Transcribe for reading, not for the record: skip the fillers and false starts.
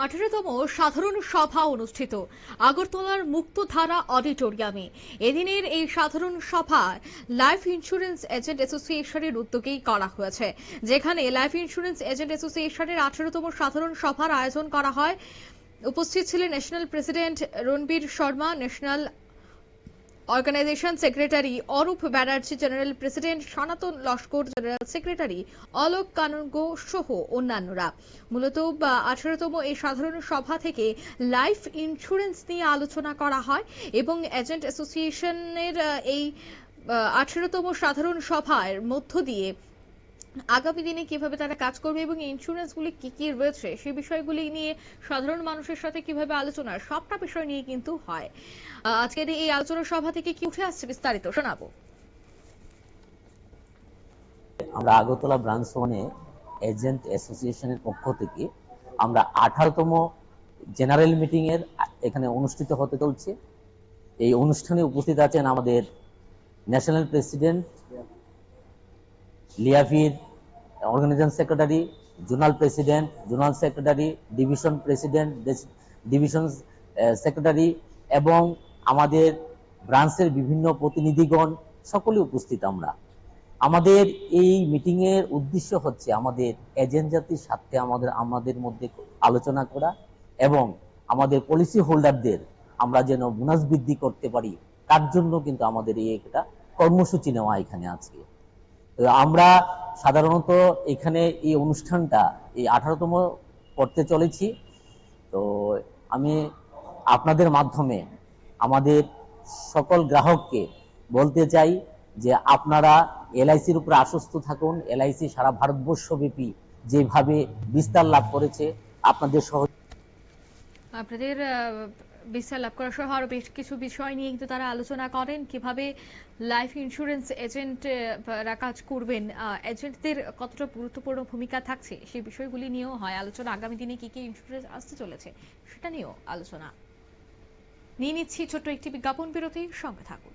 18তম সাধারণ সভা অনুষ্ঠিত আগরতলার মুক্তধারা অডিটোরিয়ামে। এদিনের এই সাধারণ সভা লাইফ ইন্স্যুরেন্স এজেন্ট অ্যাসোসিয়েশনের উদ্যোগেই করা হয়েছে, যেখানে লাইফ ইন্স্যুরেন্স এজেন্ট অ্যাসোসিয়েশনের 18তম সাধারণ সভার আয়োজন করা হয়। উপস্থিত ছিলেন national president Ranbir Sharma, national organisation secretary Arup Banerjee, general president Sanatan Laskar, general secretary Alok Kanungo সহ অন্যান্যরা। মূলত 18তম এই সাধারণ সভা থেকে লাইফ ইন্স্যুরেন্স নিয়ে আলোচনা করা হয় এবং এজেন্ট অ্যাসোসিয়েশনের এই 18তম সাধারণ সভার মধ্য দিয়ে আগামী দিনে কিভাবে তারা কাজ করবে এবং ইন্স্যুরেন্স গুলি কি কি রয়েছে সেই বিষয়গুলি নিয়ে সাধারণ মানুষের সাথে কিভাবে আলোচনা, সবটা বিষয় নিয়ে কিন্তু হয়। আজকের এই আলোচনা সভা থেকে কি উঠে আসছে বিস্তারিত শোনাবো। আমরা আগরতলা ব্রাঞ্চ 1 এজেন্ট অ্যাসোসিয়েশনের পক্ষ থেকে আমরা 18তম জেনারেল মিটিং এর এখানে অনুষ্ঠিত হতে চলছে। এই অনুষ্ঠানে উপস্থিত আছেন আমাদের ন্যাশনাল প্রেসিডেন্ট, লিয়াভির organisation secretary, zonal president, zonal secretary, division president, division secretary এবং আমাদের ব্রাঞ্চের বিভিন্ন প্রতিনিধিগণ সকলে উপস্থিত। আমাদের এই মিটিং এর উদ্দেশ্য হচ্ছে আমাদের এজেন্ট জাতির সাথে আমাদের মধ্যে আলোচনা করা এবং আমাদের পলিসি হোল্ডারদের আমরা যেন বোনাস বৃদ্ধি করতে পারি, তার জন্য কিন্তু আমাদের এই একটা কর্মসূচি নেওয়া এখানে আজকে। আমরা সাধারণত এখানে এই অনুষ্ঠানটা এই 18তম করতে চলেছি। তো আমি আপনাদের মাধ্যমে আমাদের সকল গ্রাহককে বলতে চাই যে আপনারা এলআইসির উপর আশ্বস্ত থাকুন। এলআইসি সারা ভারতবর্ষব্যাপী যেভাবে বিস্তার লাভ করেছে, আপনাদের বিস্তার লাভ করা সহ আরো বেশ কিছু বিষয় নিয়ে কিন্তু তারা আলোচনা করেন, কিভাবে লাইফ ইন্স্যুরেন্স এজেন্টরা কাজ করবেন, এজেন্টদের কতটা গুরুত্বপূর্ণ ভূমিকা থাকছে সেই বিষয়গুলি নিয়েও হয় আলোচনা। আগামী দিনে কি কি ইন্স্যুরেন্স আসতে চলেছে সেটা নিয়েও আলোচনা। নিয়ে নিচ্ছি ছোট্ট একটি বিজ্ঞাপন বিরতি, সঙ্গে থাকুন।